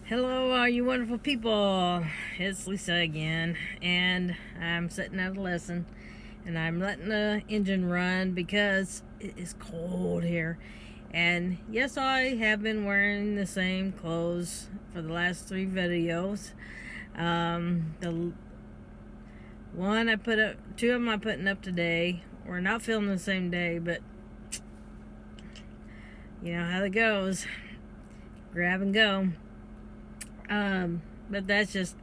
Hello, all you wonderful people. It's Lisa again, and I'm sitting at a lesson, and I'm letting the engine run because it is cold here. And yes, I have been wearing the same clothes for the last 3 videos. The one I put up, 2 of them I'm putting up today. We're not filming the same day, but you know how it goes. Grab and go. But that's just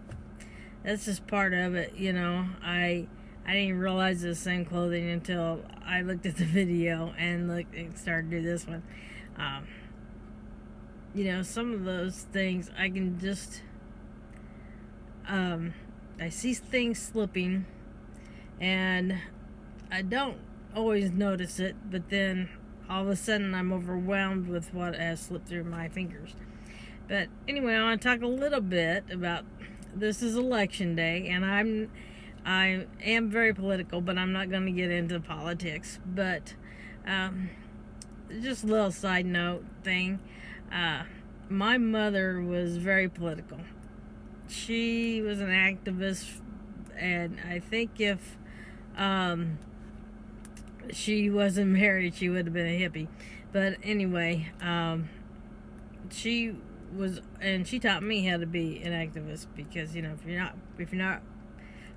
part of it, you know. I didn't even realize it was the same clothing until I looked at the video and started to do this one. Um, you know, some of those things I can just I see things slipping, and I don't always notice it, but then all of a sudden I'm overwhelmed with what has slipped through my fingers. But anyway, I want to talk a little bit about, this is election day, and I am very political, but I'm not going to get into politics. But just a little side note thing. My mother was very political. She was an activist, and I think if she wasn't married, she would have been a hippie. But anyway, she was, and she taught me how to be an activist, because you know, if you're not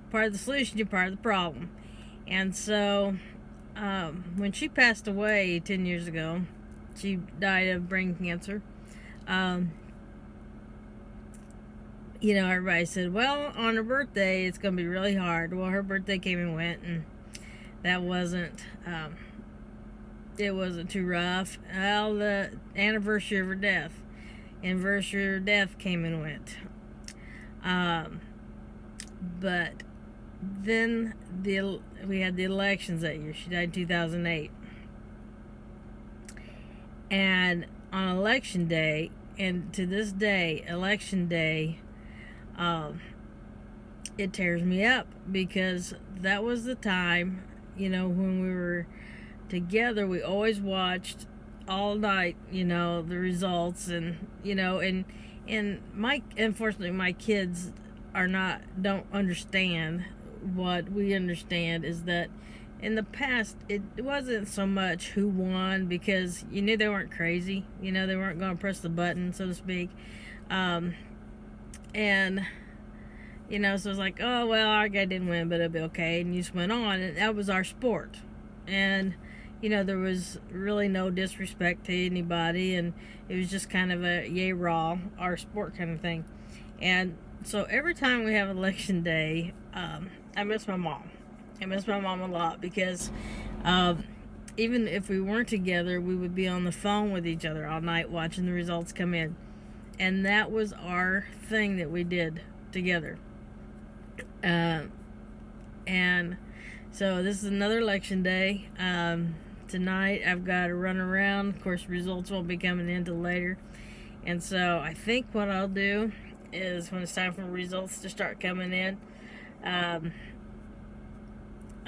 part of the solution, you're part of the problem. And so when she passed away 10 years ago, she died of brain cancer. You know, everybody said, well, on her birthday it's gonna be really hard. Well, her birthday came and went, and that wasn't it wasn't too rough. Well, the anniversary of her death came and went. But then we had the elections that year. She died in 2008. And on election day, and to this day, election day, it tears me up, because that was the time, you know, when we were together, we always watched all night, you know, the results, and you know, and unfortunately my kids don't understand what we understand, is that in the past it wasn't so much who won, because you knew they weren't crazy, you know, they weren't going to press the button, so to speak. And you know, so it's like, oh well, our guy didn't win, but it'll be okay, and you just went on, and that was our sport. And you know, there was really no disrespect to anybody, and it was just kind of a yay raw, our sport kind of thing. And so every time we have election day, I miss my mom. I miss my mom a lot, because even if we weren't together, we would be on the phone with each other all night watching the results come in. And that was our thing that we did together. And so this is another election day. Tonight I've got to run around. Of course, results won't be coming in till later. And so I think what I'll do is, when it's time for results to start coming in,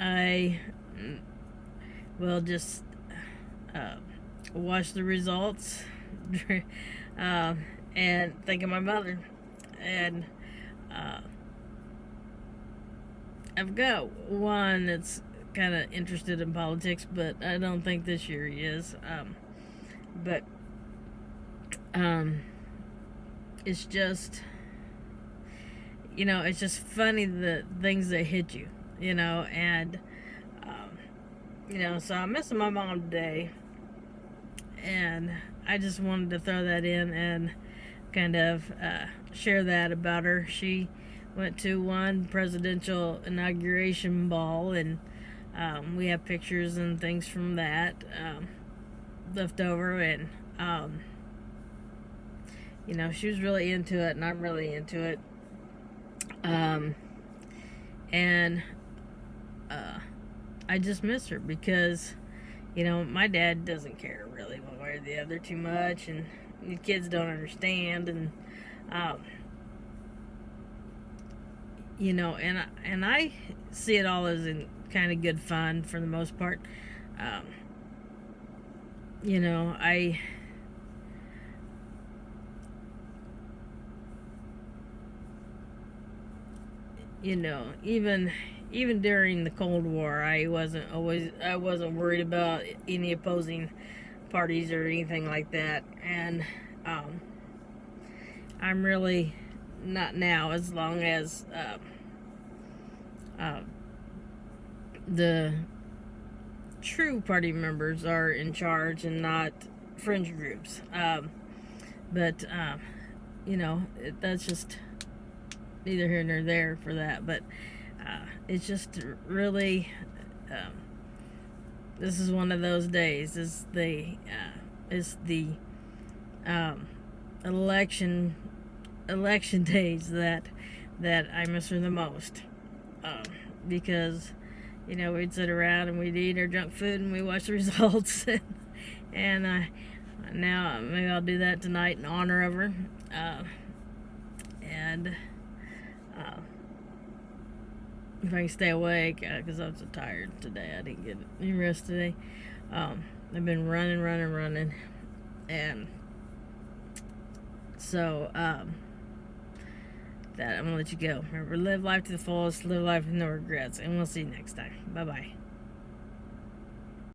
I will just watch the results and think of my mother. And I've got one that's kind of interested in politics, but I don't think this year he is. But it's just, you know, it's just funny, the things that hit you, you know. And you know, so I'm missing my mom today, and I just wanted to throw that in and kind of share that about her. She went to one presidential inauguration ball, and we have pictures and things from that left over, and you know, she was really into it, and I'm really into it. And I just miss her, because you know, my dad doesn't care really one way or the other too much, and the kids don't understand, and you know, and I see it all as in kind of good fun for the most part. You know, even during the Cold War, I wasn't worried about any opposing parties or anything like that, and I'm really not now, as long as the true party members are in charge and not fringe groups. But that's just neither here nor there for that. But it's just really, this is one of those days. Is the election days that I miss her the most, because we'd sit around and we'd eat our junk food and we watch the results, and now maybe I'll do that tonight in honor of her, and if I can stay awake, because I'm so tired today. I didn't get any rest today. I've been running, and so that I'm gonna let you go. Remember, live life to the fullest, live life with no regrets, and we'll see you next time. Bye bye.